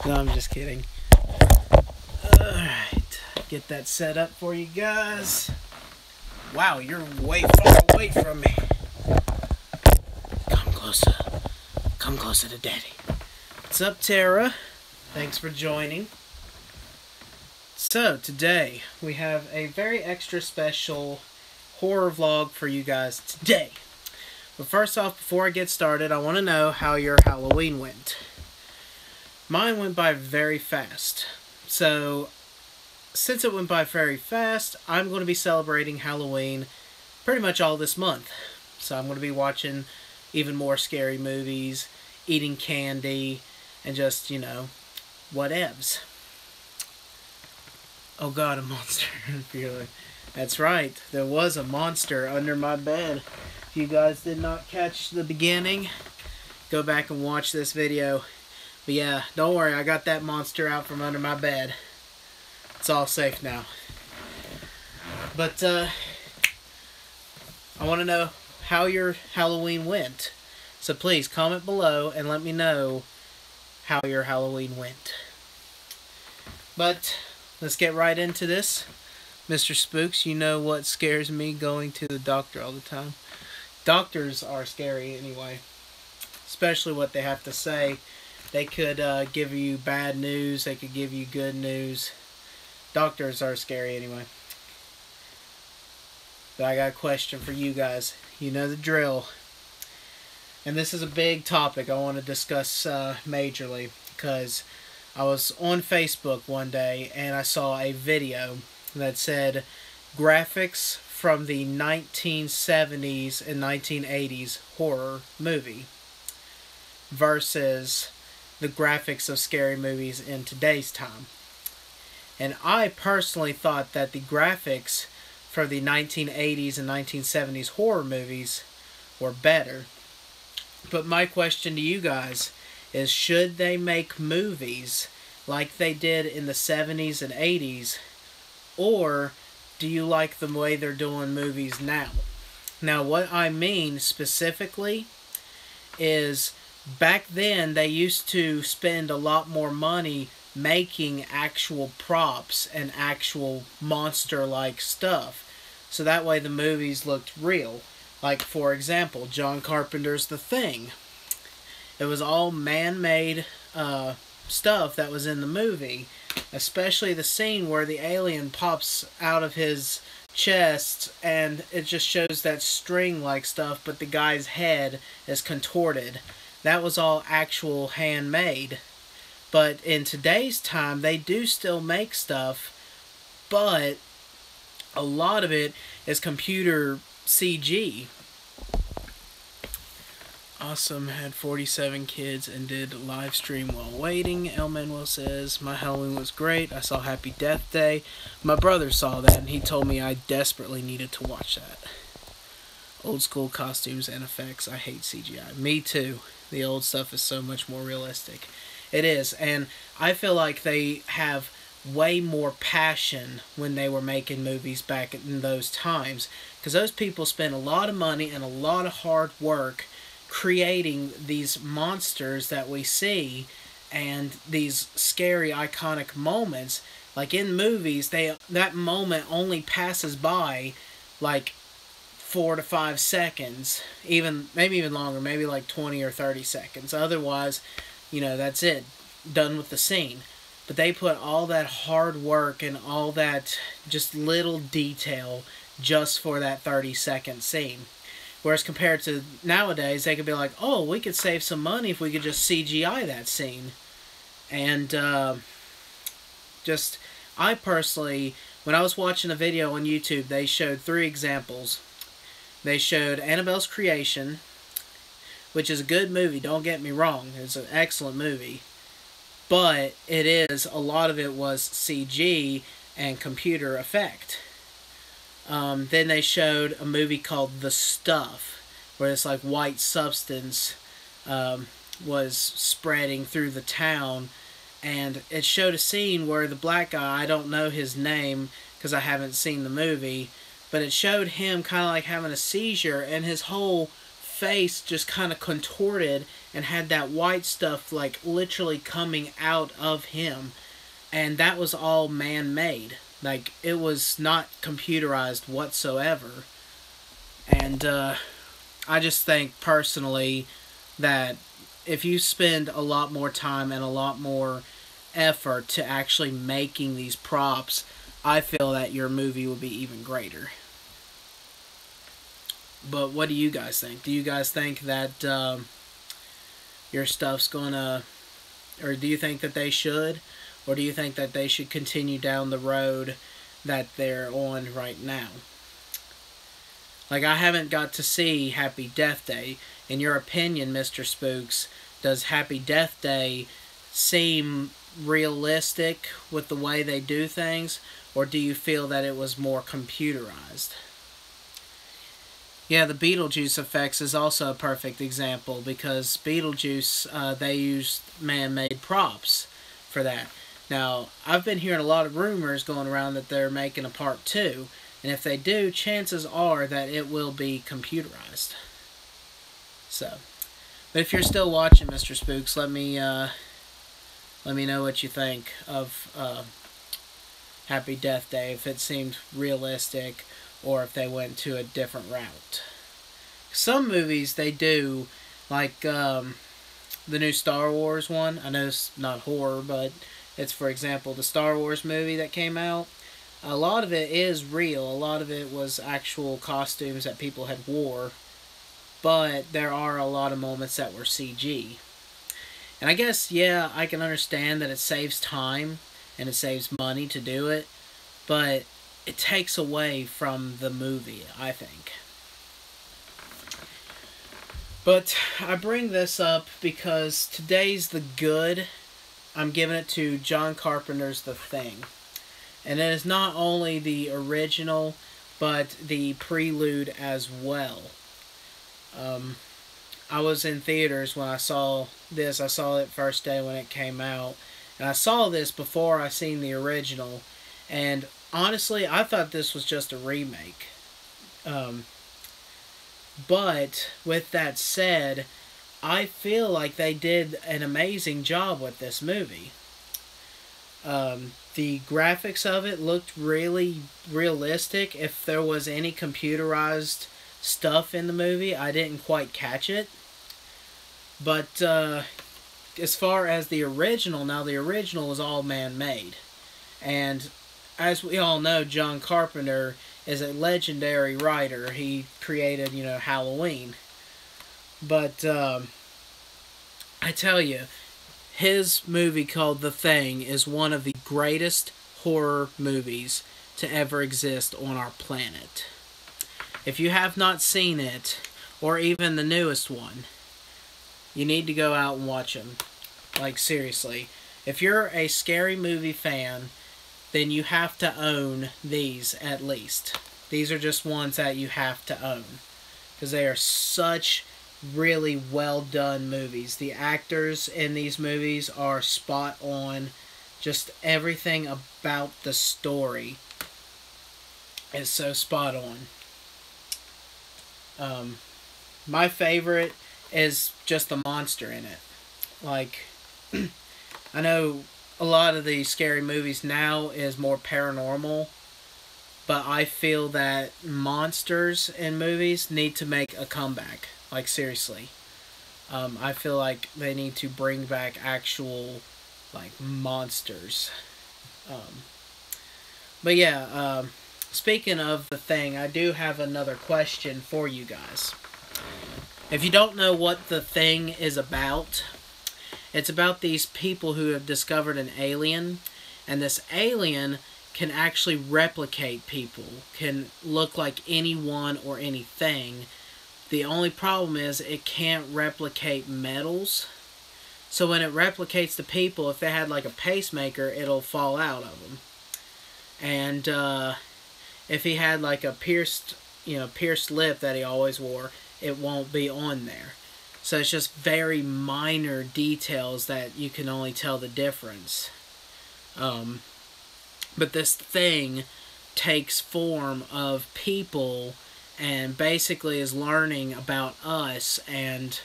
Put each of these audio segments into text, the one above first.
No, I'm just kidding. Alright, get that set up for you guys. Wow, you're way far away from me. Come closer. Come closer to Daddy. What's up, Tara? Thanks for joining. So, today, we have a very extra special horror vlog for you guys today. But first off, before I get started, I want to know how your Halloween went. Mine went by very fast. So, since it went by very fast, I'm going to be celebrating Halloween pretty much all this month. So I'm going to be watching even more scary movies, eating candy, and just, whatevs. Oh god, a monster. That's right, there was a monster under my bed. If you guys did not catch the beginning, go back and watch this video. But yeah, don't worry, I got that monster out from under my bed. It's all safe now. But, I want to know how your Halloween went. So please, comment below and let me know how your Halloween went. But, let's get right into this. Mr. Spooks, you know what scares me going to the doctor all the time. Doctors are scary anyway. Especially what they have to say. They could give you bad news. They could give you good news. Doctors are scary anyway. But I got a question for you guys. You know the drill. And this is a big topic I want to discuss majorly. Because I was on Facebook one day and I saw a video that said graphics from the 1970s and 1980s horror movie versus the graphics of scary movies in today's time. And I personally thought that the graphics for the 1980s and 1970s horror movies were better. But my question to you guys is, should they make movies like they did in the 70s and 80s, or do you like the way they're doing movies now? Now, what I mean specifically is, back then they used to spend a lot more money making actual props and actual monster-like stuff. So that way the movies looked real. Like, for example, John Carpenter's The Thing. It was all man-made stuff that was in the movie. Especially the scene where the alien pops out of his chest and it just shows that string-like stuff, but the guy's head is contorted. That was all actual handmade. But in today's time, they do still make stuff, but a lot of it is computer CG. Awesome, had 47 kids and did live stream while waiting. El Manuel says, my Halloween was great. I saw Happy Death Day. My brother saw that and he told me I desperately needed to watch that. Old school costumes and effects. I hate CGI. Me too. The old stuff is so much more realistic. It is, and I feel like they have way more passion when they were making movies back in those times. Because those people spent a lot of money and a lot of hard work creating these monsters that we see and these scary iconic moments. Like in movies, that moment only passes by like 4 to 5 seconds, maybe even longer, maybe like 20 or 30 seconds. Otherwise, that's it, done with the scene. But they put all that hard work and all that just little detail just for that 30-second scene. Whereas compared to nowadays, they could be like, oh, we could save some money if we could just CGI that scene. And I personally, when I was watching a video on YouTube, they showed 3 examples. They showed Annabelle's Creation, which is a good movie, don't get me wrong. It's an excellent movie. But a lot of it was CG and computer effect. Then they showed a movie called The Stuff, where this like white substance was spreading through the town. And it showed a scene where the black guy, I don't know his name because I haven't seen the movie, but it showed him kind of like having a seizure, and his whole face just kind of contorted and had that white stuff like literally coming out of him, and that was all man-made. Like, it was not computerized whatsoever. And I just think personally that if you spend a lot more time and a lot more effort to actually making these props, I feel that your movie would be even greater. But what do you guys think? Do you guys think that your stuff's gonna, or do you think that they should, or do you think that they should continue down the road that they're on right now? Like, I haven't got to see Happy Death Day. In your opinion, Mr. Spooks, does Happy Death Day seem realistic with the way they do things, or do you feel that it was more computerized? Yeah, the Beetlejuice effects is also a perfect example, because Beetlejuice, they used man-made props for that. Now, I've been hearing a lot of rumors going around that they're making a part 2, and if they do, chances are that it will be computerized. So, but if you're still watching, Mr. Spooks, let me know what you think of Happy Death Day, if it seemed realistic or if they went to a different route. Some movies they do, like the new Star Wars one. I know it's not horror, but it's, for example, the Star Wars movie that came out. A lot of it is real. A lot of it was actual costumes that people had wore. But there are a lot of moments that were CG. And I guess, yeah, I can understand that it saves time and it saves money to do it. But it takes away from the movie, I think. But I bring this up because today's The Good, I'm giving it to John Carpenter's The Thing. And it is not only the original, but the prelude as well. I was in theaters when I saw this. I saw it first day when it came out. And I saw this before I seen the original. And honestly, I thought this was just a remake. But with that said, I feel like they did an amazing job with this movie. The graphics of it looked really realistic. If there was any computerized stuff in the movie, I didn't quite catch it. But as far as the original, now the original was all man-made. And as we all know, John Carpenter is a legendary writer. He created, Halloween. But I tell you, his movie called The Thing is one of the greatest horror movies to ever exist on our planet. If you have not seen it, or even the newest one, you need to go out and watch them. Like, seriously. If you're a scary movie fan, then you have to own these at least. These are just ones that you have to own. Because they are such really well done movies. The actors in these movies are spot on. Just everything about the story is so spot on. My favorite is just the monster in it. Like, I know a lot of the scary movies now is more paranormal, but I feel that monsters in movies need to make a comeback. Like, seriously. I feel like they need to bring back actual, like, monsters. But yeah, speaking of The Thing, I do have another question for you guys. If you don't know what The Thing is about, it's about these people who have discovered an alien, and this alien can actually replicate people, can look like anyone or anything. The only problem is it can't replicate metals. So when it replicates the people, if they had like a pacemaker, it'll fall out of them. And if he had like a pierced lip that he always wore, it won't be on there. So it's just very minor details that you can only tell the difference. But this thing takes form of people and basically is learning about us and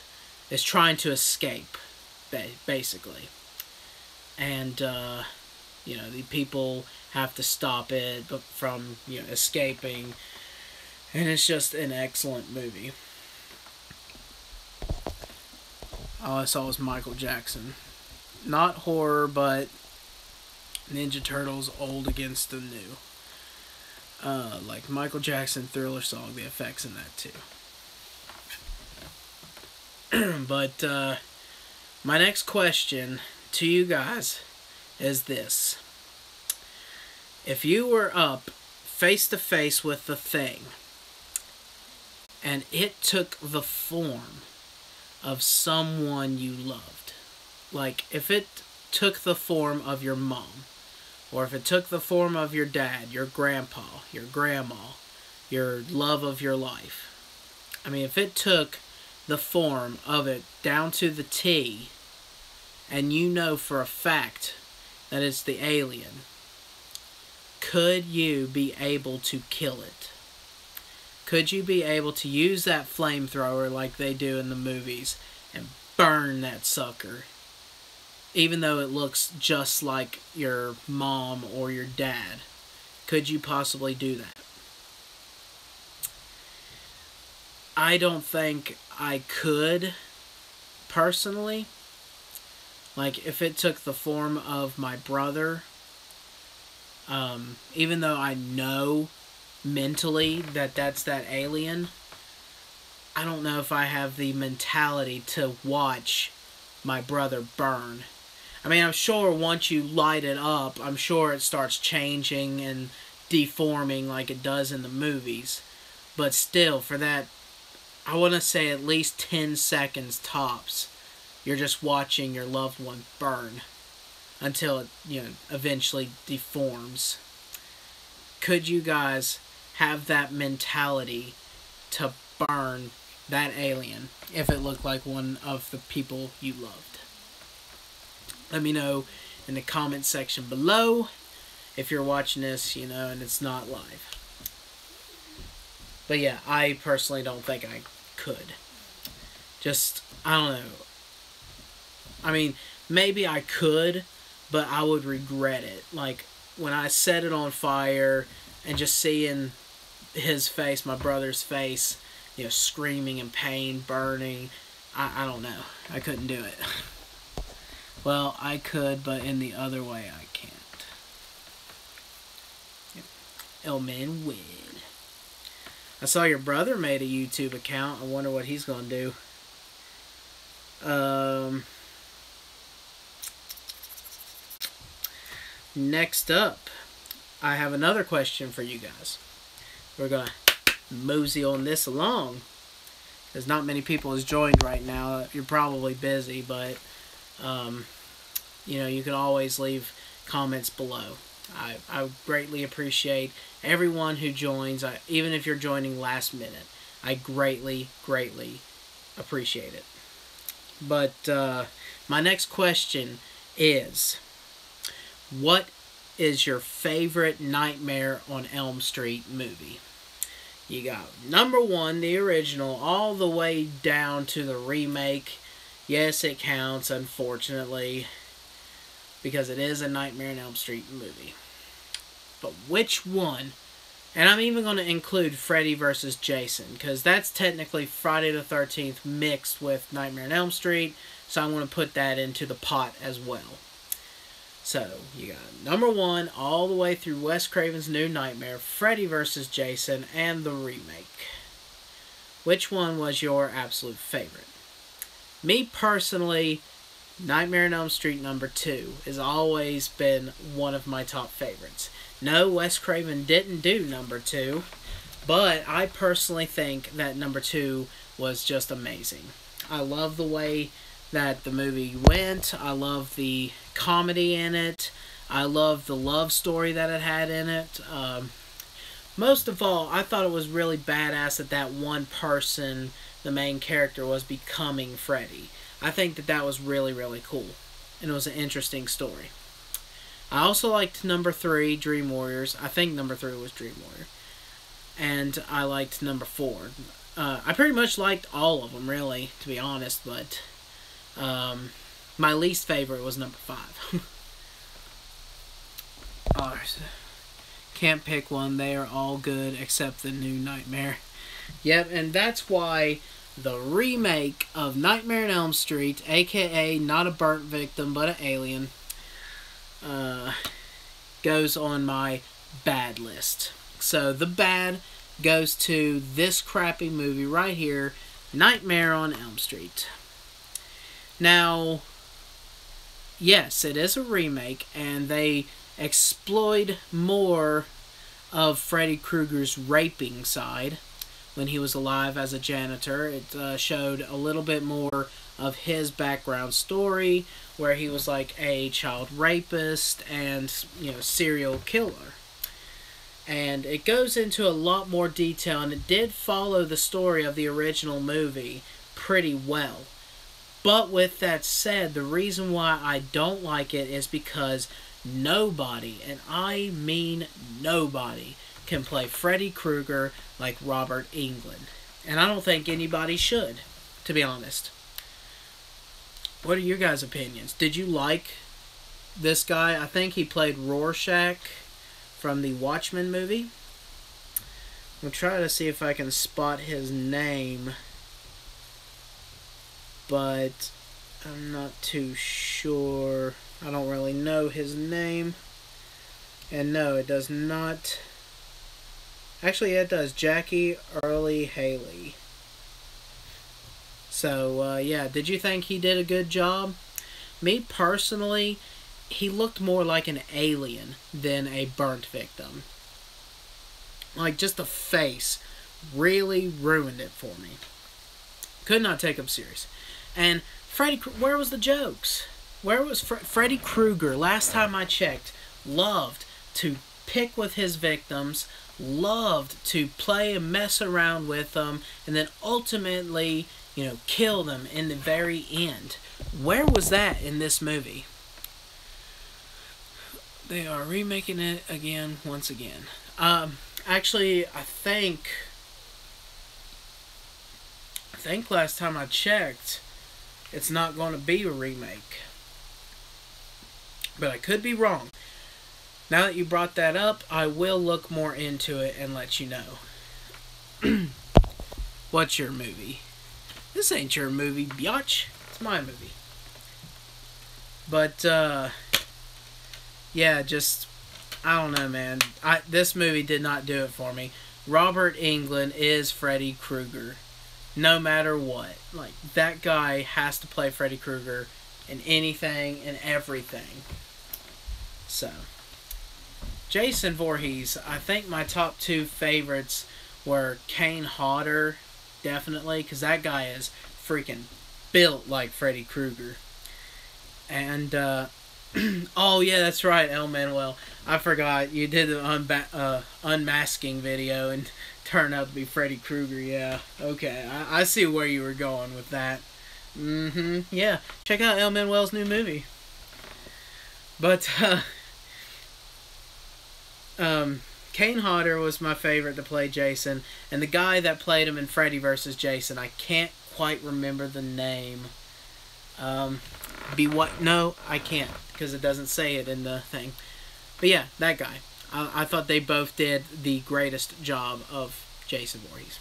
is trying to escape, basically. And, the people have to stop it from, escaping. And it's just an excellent movie. All I saw was Michael Jackson. Not horror, but Ninja Turtles old against the new. Like Michael Jackson Thriller song, the effects in that too. But my next question to you guys is this. If you were up face to face with the thing and it took the form of someone you loved, like if it took the form of your mom, or if it took the form of your dad, your grandpa, your grandma, your love of your life. I mean, if it took the form of it down to the T, and you know for a fact that it's the alien, could you be able to kill it? Could you be able to use that flamethrower like they do in the movies and burn that sucker? Even though it looks just like your mom or your dad. Could you possibly do that? I don't think I could, personally. Like, if it took the form of my brother, even though I know mentally that that's that alien, I don't know if I have the mentality to watch my brother burn. I mean, I'm sure once you light it up, I'm sure it starts changing and deforming like it does in the movies. But still, for that, I want to say at least 10 seconds tops, you're just watching your loved one burn until it, eventually deforms. Could you guys have that mentality to burn that alien if it looked like one of the people you loved? Let me know in the comment section below if you're watching this, and it's not live. But yeah, I personally don't think I could. I don't know. I mean, maybe I could, but I would regret it. Like, when I set it on fire and just seeing his face, my brother's face, screaming in pain, burning, I don't know. I couldn't do it. Well, I could, but in the other way, I can't. Elman win. I saw your brother made a YouTube account. I wonder what he's going to do. Next up, I have another question for you guys. We're going to mosey on this along. There's not many people has joined right now. You're probably busy, but you can always leave comments below. I greatly appreciate everyone who joins, even if you're joining last minute. I greatly, greatly appreciate it. But my next question is, what is your favorite Nightmare on Elm Street movie? You got number 1, the original, all the way down to the remake. Yes, it counts, unfortunately, because it is a Nightmare on Elm Street movie. But which one? And I'm even going to include Freddy vs. Jason, because that's technically Friday the 13th mixed with Nightmare on Elm Street, so I'm going to put that into the pot as well. So, you got number 1 all the way through Wes Craven's New Nightmare, Freddy vs. Jason, and the remake. Which one was your absolute favorite? Me personally, Nightmare on Elm Street number 2 has always been one of my top favorites. No, Wes Craven didn't do number 2, but I personally think that number 2 was just amazing. I love the way that the movie went. I love the comedy in it. I love the love story that it had in it. Most of all, I thought it was really badass that one person, the main character, was becoming Freddy. I think that was really, really cool. And it was an interesting story. I also liked number 3, Dream Warriors. I think number 3 was Dream Warrior. and I liked number 4. I pretty much liked all of them, really, to be honest, but my least favorite was number 5. Oh, can't pick one. They are all good except the new Nightmare. Yep, and that's why the remake of Nightmare on Elm Street, aka not a burnt victim but an alien, goes on my bad list. So the bad goes to this crappy movie right here, Nightmare on Elm Street. Now, yes, it is a remake, and they exploit more of Freddy Krueger's raping side when he was alive as a janitor. It showed a little bit more of his background story, where he was like a child rapist and, you know, serial killer. And it goes into a lot more detail, and it did follow the story of the original movie pretty well. But with that said, the reason why I don't like it is because nobody, and I mean nobody, can play Freddy Krueger like Robert Englund. And I don't think anybody should, to be honest. What are your guys' opinions? Did you like this guy? I think he played Rorschach from the Watchmen movie. I'll try to see if I can spot his name, but I'm not too sure. I don't really know his name. And no, it does not. Actually, it does. Jackie Earle Haley. So, yeah, did you think he did a good job? Me personally, he looked more like an alien than a burnt victim. Like, just the face really ruined it for me. Could not take him serious. And Freddy, where was the jokes? Where was Freddy Krueger? Last time I checked, loved to pick with his victims, loved to play and mess around with them, and then ultimately, you know, kill them in the very end. Where was that in this movie? They are remaking it again, once again. Actually, I think last time I checked, it's not going to be a remake. But I could be wrong. Now that you brought that up, I will look more into it and let you know. What's your movie? This ain't your movie, biatch. It's my movie. But, yeah, just, I don't know, man. This movie did not do it for me. Robert Englund is Freddy Krueger. No matter what. Like, that guy has to play Freddy Krueger in anything and everything. So, Jason Voorhees. I think my top 2 favorites were Kane Hodder, definitely, because that guy is freaking built like Freddy Krueger. And, oh yeah, that's right, El Manuel. I forgot, you did the unmasking video and turned out to be Freddy Krueger, yeah. Okay, I see where you were going with that. Yeah. Check out El Manuel's new movie. But, Kane Hodder was my favorite to play Jason, and the guy that played him in Freddy vs. Jason, I can't quite remember the name. No, I can't, because it doesn't say it in the thing. But yeah, that guy. I thought they both did the greatest job of Jason Voorhees.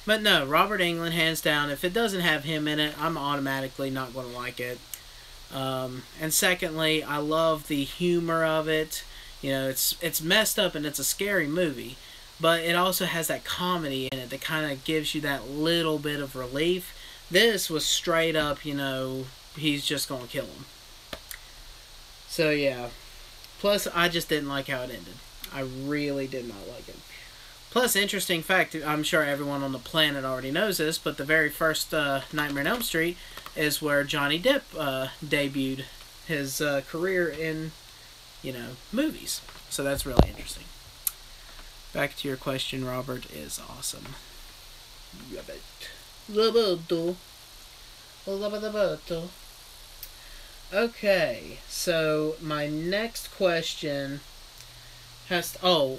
But no, Robert Englund, hands down. If it doesn't have him in it, I'm automatically not going to like it. And secondly, I love the humor of it. You know, it's messed up and it's a scary movie, but it also has that comedy in it that kind of gives you that little bit of relief. This was straight up, you know, he's just going to kill him. So, yeah. Plus, I just didn't like how it ended. I really did not like it. Plus, interesting fact, I'm sure everyone on the planet already knows this, but the very first Nightmare on Elm Street is where Johnny Depp debuted his career in, you know, movies. So that's really interesting. Back to your question, Robert is awesome. Okay, so my next question has to,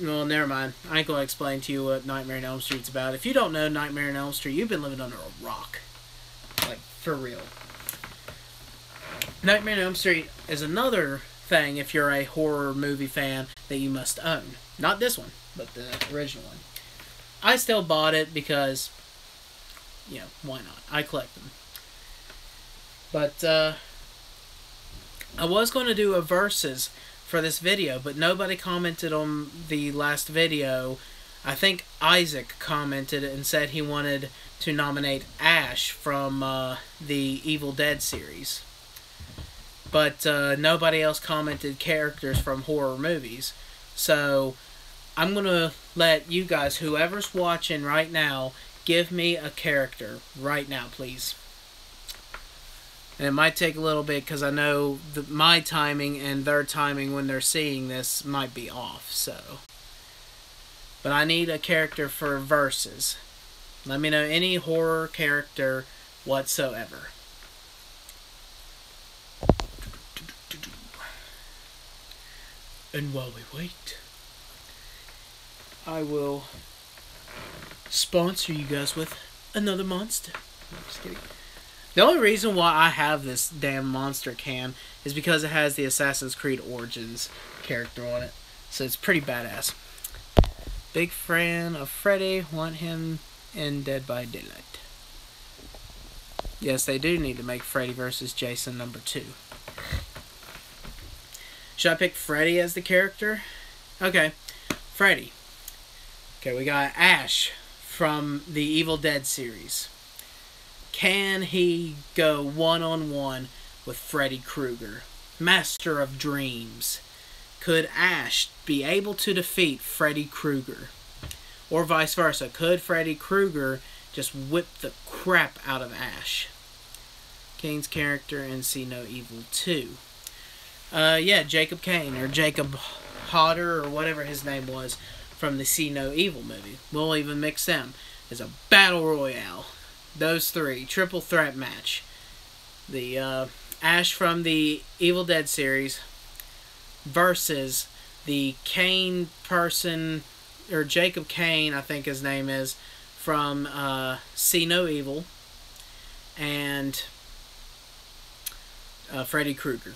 Well, never mind. I ain't gonna explain to you what Nightmare on Elm Street's about. If you don't know Nightmare on Elm Street, you've been living under a rock. Like, for real. Nightmare on Elm Street is another thing, if you're a horror movie fan, that you must own. Not this one, but the original one. I still bought it because, you know, why not? I collect them. But, I was going to do a versus for this video, but nobody commented on the last video. I think Isaac commented and said he wanted to nominate Ash from the Evil Dead series. But nobody else commented characters from horror movies. So I'm going to let you guys, whoever's watching right now, give me a character right now, please. And it might take a little bit because I know my timing and their timing when they're seeing this might be off. So, but I need a character for verses. Let me know any horror character whatsoever. And while we wait, I will sponsor you guys with another monster. No, I'm just kidding. The only reason why I have this damn monster can is because it has the Assassin's Creed Origins character on it. So it's pretty badass. Big fan of Freddy. Want him in Dead by Daylight. Yes, they do need to make Freddy vs. Jason #2. Should I pick Freddy as the character? Okay, Freddy. Okay, we got Ash from the Evil Dead series. Can he go one-on-one with Freddy Krueger, Master of Dreams? Could Ash be able to defeat Freddy Krueger? Or vice versa, could Freddy Krueger just whip the crap out of Ash? Kane's character in See No Evil 2. Yeah, Jacob Kane, or Jacob Hodder, or whatever his name was, from the See No Evil movie. We'll even mix them. It's a battle royale. Those three, triple threat match. The Ash from the Evil Dead series versus the Kane person, or Jacob Kane, I think his name is, from See No Evil, and Freddy Krueger.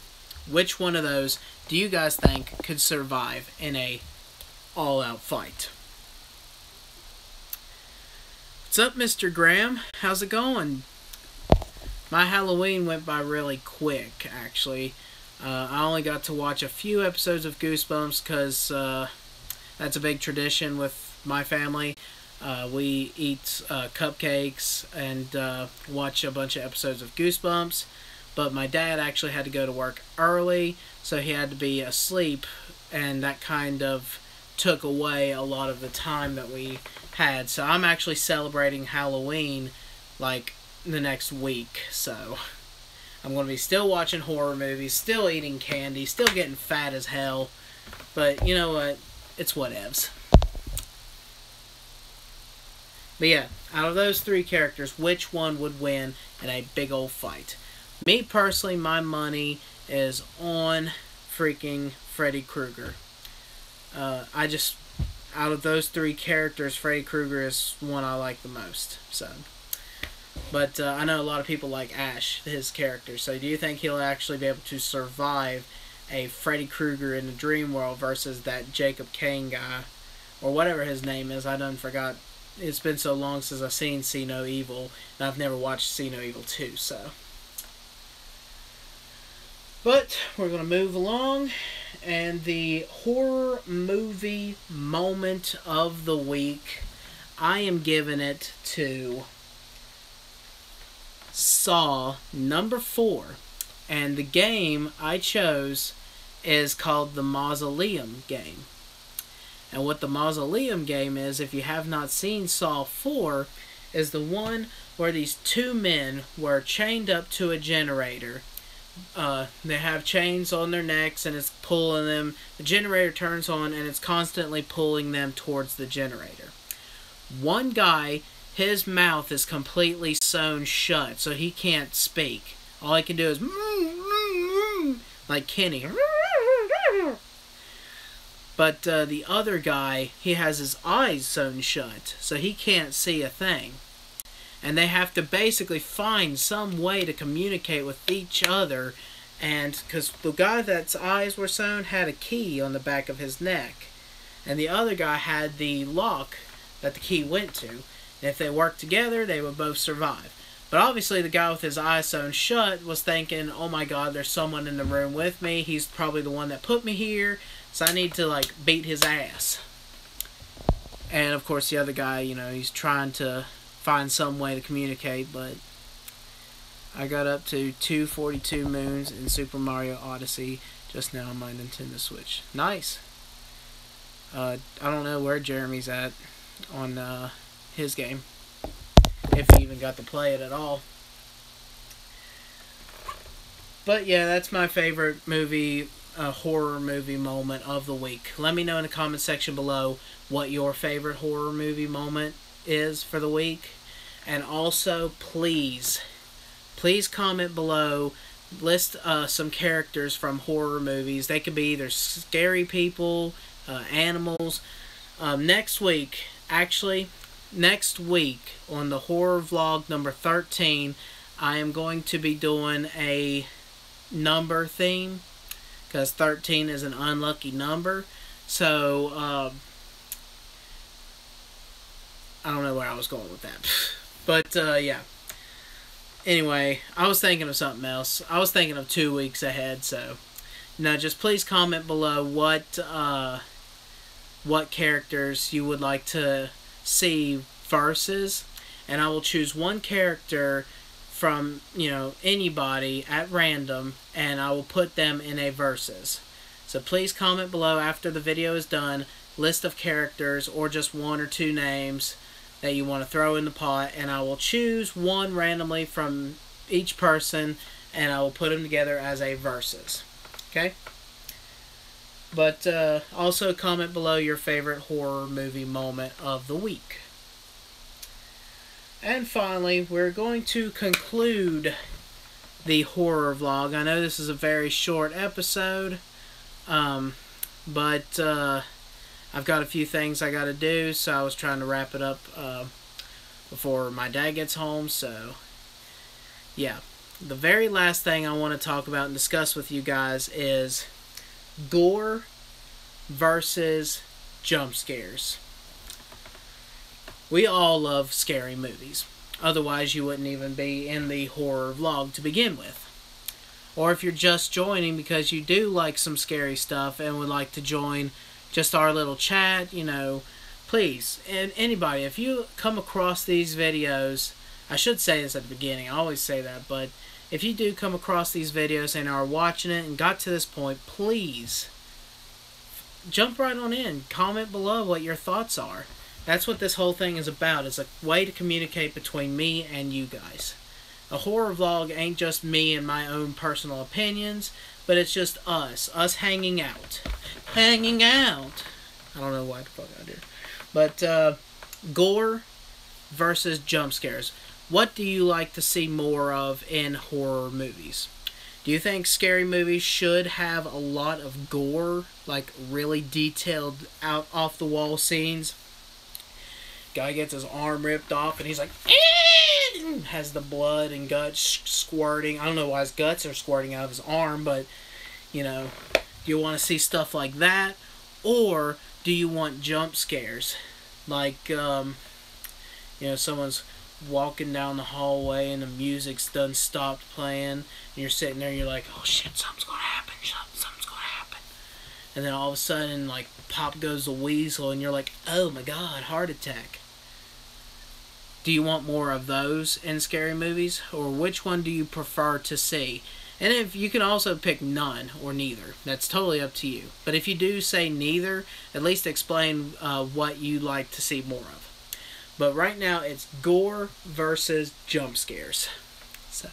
Which one of those do you guys think could survive in a all-out fight? What's up, Mr. Graham? How's it going? My Halloween went by really quick, actually. I only got to watch a few episodes of Goosebumps because that's a big tradition with my family. We eat cupcakes and watch a bunch of episodes of Goosebumps. But my dad actually had to go to work early, so he had to be asleep, and that kind of took away a lot of the time that we had. So I'm actually celebrating Halloween like the next week. So I'm going to be still watching horror movies, still eating candy, still getting fat as hell. But you know what? It's whatevs. But yeah, out of those three characters, which one would win in a big old fight? Me personally, my money is on freaking Freddy Krueger. Out of those three characters, Freddy Krueger is one I like the most. So, but I know a lot of people like Ash, his character. So, do you think he'll actually be able to survive a Freddy Krueger in the dream world versus that Jacob Kane guy, or whatever his name is? I done forgot. It's been so long since I've seen See No Evil, and I've never watched See No Evil 2. So. But we're going to move along, and the horror movie moment of the week, I am giving it to Saw #4. And the game I chose is called the Mausoleum game. And what the Mausoleum game is, if you have not seen Saw 4, is the one where these two men were chained up to a generator. They have chains on their necks and it's pulling them. The generator turns on and it's constantly pulling them towards the generator. One guy, his mouth is completely sewn shut, so he can't speak. All he can do is, mm, mm, mm, like Kenny. But the other guy, he has his eyes sewn shut, so he can't see a thing. And they have to basically find some way to communicate with each other. And because the guy that's eyes were sewn had a key on the back of his neck, and the other guy had the lock that the key went to. And if they worked together, they would both survive. But obviously the guy with his eyes sewn shut was thinking, oh my god, there's someone in the room with me. He's probably the one that put me here, so I need to, like, beat his ass. And of course the other guy, you know, he's trying to find some way to communicate, but I got up to 242 moons in Super Mario Odyssey just now on my Nintendo Switch. Nice. I don't know where Jeremy's at on his game, if he even got to play it at all. But yeah, that's my favorite movie, horror movie moment of the week. Let me know in the comment section below what your favorite horror movie moment is for the week. And also, please comment below, list some characters from horror movies. They could be either scary people, animals. Next week on the horror vlog number 13, I am going to be doing a number theme, because 13 is an unlucky number. So I don't know where I was going with that. But yeah. Anyway, I was thinking of something else. I was thinking of 2 weeks ahead, so just please comment below what characters you would like to see versus, and I will choose one character from, you know, anybody at random, and I will put them in a versus. So please comment below after the video is done, list of characters or just 1 or 2 names that you want to throw in the pot, and I will choose one randomly from each person, and I will put them together as a versus. Okay? But also comment below your favorite horror movie moment of the week. And finally, we're going to conclude the horror vlog. I know this is a very short episode, but I've got a few things I got to do, so I was trying to wrap it up before my dad gets home. So yeah, the very last thing I want to talk about and discuss with you guys is Gore versus Jumpscares. We all love scary movies. Otherwise, you wouldn't even be in the horror vlog to begin with. Or if you're just joining because you do like some scary stuff and would like to join just our little chat, you know, please, and anybody, if you come across these videos, I should say this at the beginning, I always say that, but if you do come across these videos and are watching it and got to this point, please jump right on in, comment below what your thoughts are. That's what this whole thing is about. It's a way to communicate between me and you guys. A horror vlog ain't just me and my own personal opinions, but it's just us hanging out. Hanging out. I don't know why the fuck I did. But Gore versus Jumpscares. What do you like to see more of in horror movies? Do you think scary movies should have a lot of gore, like really detailed out off the wall scenes? Guy gets his arm ripped off and he's like, has the blood and guts squirting. I don't know why his guts are squirting out of his arm, but you know, do you want to see stuff like that? Or do you want jump scares? Like, you know, someone's walking down the hallway and the music's done stopped playing, and you're sitting there and you're like, oh shit, something's gonna happen, something's gonna happen. And then all of a sudden, like, pop goes the weasel and you're like, oh my god, heart attack. Do you want more of those in scary movies? Or which one do you prefer to see? And if you can also pick none or neither. That's totally up to you. But if you do say neither, at least explain what you like to see more of. But right now, it's Gore versus Jumpscares. So,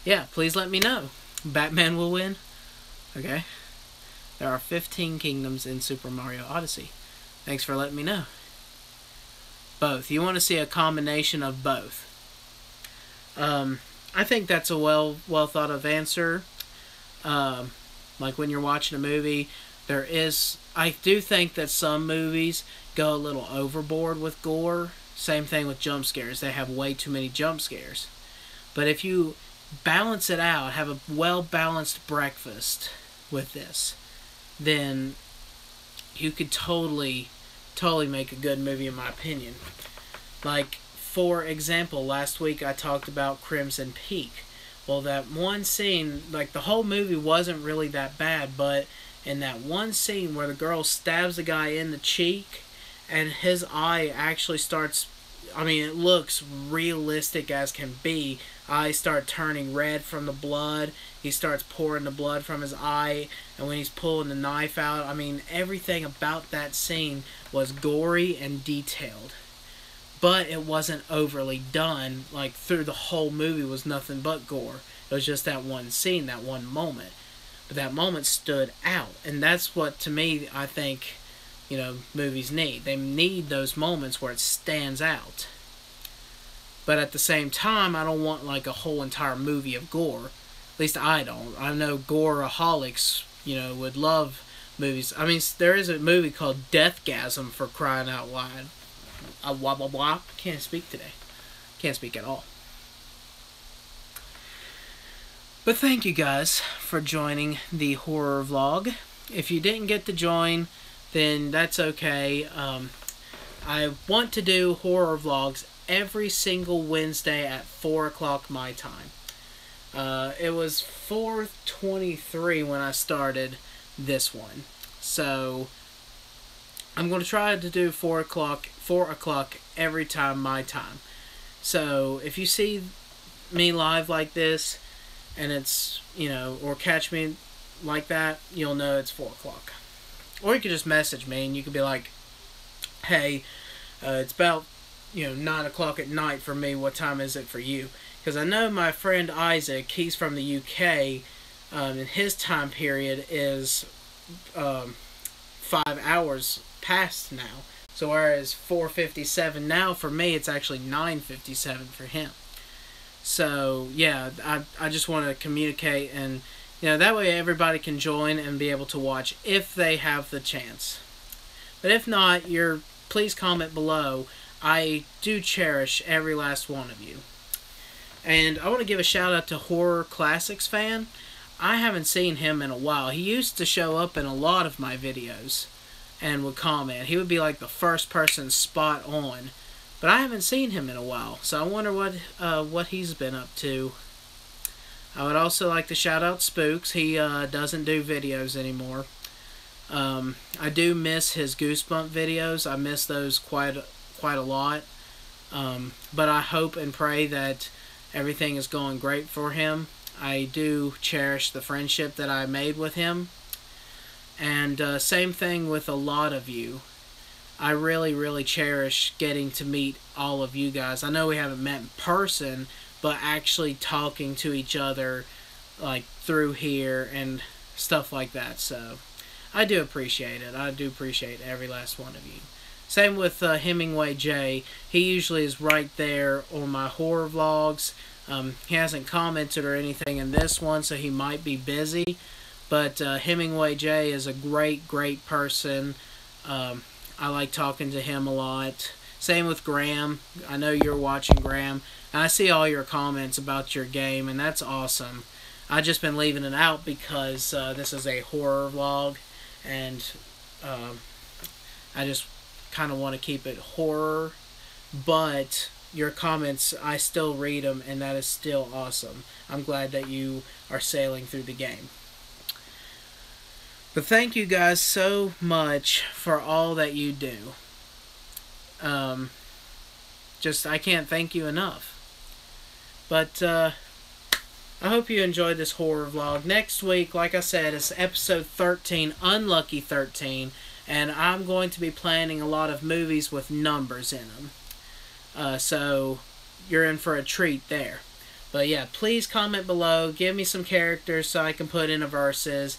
yeah, please let me know. Batman will win? Okay. There are 15 kingdoms in Super Mario Odyssey. Thanks for letting me know. Both. You want to see a combination of both. I think that's a well thought of answer. Like when you're watching a movie, I do think that some movies go a little overboard with gore. Same thing with jump scares. They have way too many jump scares. But if you balance it out, have a well-balanced breakfast with this, then you could totally make a good movie, in my opinion. Like, for example, last week I talked about Crimson Peak. Well, that one scene, like, the whole movie wasn't really that bad, but in that one scene where the girl stabs the guy in the cheek and his eye actually starts, I mean, it looks realistic as can be. Eyes start turning red from the blood. He starts pouring the blood from his eye, and when he's pulling the knife out, I mean, everything about that scene was gory and detailed. But it wasn't overly done. Like, through the whole movie was nothing but gore. It was just that one scene, that one moment. But that moment stood out. And that's what, to me, I think, movies need. They need those moments where it stands out. But at the same time, I don't want, like, a whole entire movie of gore. At least I don't. I know gore-aholics, would love movies. I mean, there is a movie called Deathgasm, for crying out loud. Can't speak today. Can't speak at all. But thank you guys for joining the horror vlog. If you didn't get to join, then that's okay. I want to do horror vlogs every single Wednesday at 4 o'clock my time. It was 4:23 when I started this one. So I'm going to try to do 4 o'clock every time my time. So if you see me live like this, and it's, or catch me like that, you'll know it's 4 o'clock. Or you could just message me and you could be like, hey, it's about, 9 o'clock at night for me. What time is it for you? Because I know my friend Isaac, he's from the UK, and his time period is 5 hours past now. So whereas 4:57 now, for me, it's actually 9:57 for him. So, yeah, I just want to communicate, and, that way everybody can join and be able to watch if they have the chance. But if not, please comment below. I do cherish every last one of you. And I want to give a shout out to Horror Classics Fan. I haven't seen him in a while. He used to show up in a lot of my videos and would comment. He would be like the first person spot on. But I haven't seen him in a while, so I wonder what he's been up to. I would also like to shout out Spooks. He doesn't do videos anymore. I do miss his Goosebump videos. I miss those quite a lot. But I hope and pray that everything is going great for him. I do cherish the friendship that I made with him. And same thing with a lot of you. I really, really cherish getting to meet all of you guys. I know we haven't met in person, but actually talking to each other, like, through here and stuff like that. So, I do appreciate it. I do appreciate every last one of you. Same with Hemingway J. He usually is right there on my horror vlogs. He hasn't commented or anything in this one, so he might be busy. But Hemingway J is a great, great person. I like talking to him a lot. Same with Graham. I know you're watching, Graham. And I see all your comments about your game, and that's awesome. I've just been leaving it out because this is a horror vlog, and I just kind of want to keep it horror. But your comments, I still read them, and that is still awesome. I'm glad that you are sailing through the game. But thank you guys so much for all that you do. I can't thank you enough. But I hope you enjoyed this horror vlog. Next week, like I said, is episode 13, Unlucky 13. And I'm going to be planning a lot of movies with numbers in them. So you're in for a treat there. But yeah, please comment below. Give me some characters so I can put in a verses.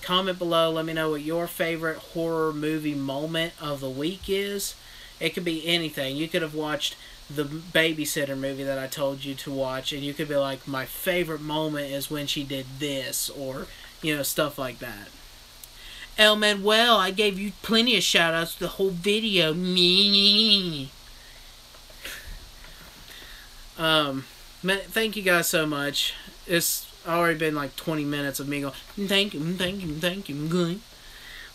Comment below, let me know what your favorite horror movie moment of the week is. It could be anything. You could have watched the Babysitter movie that I told you to watch, and you could be like, my favorite moment is when she did this, or, stuff like that. El Manuel, I gave you plenty of shout-outs the whole video. Thank you guys so much. It's already been like 20 minutes of me going, thank you, thank you, thank you, good.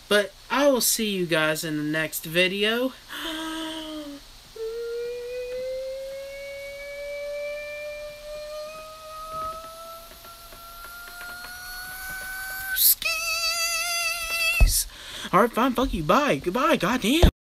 But I will see you guys in the next video. Skis! Alright, fine, fuck you, bye. Goodbye, goddamn.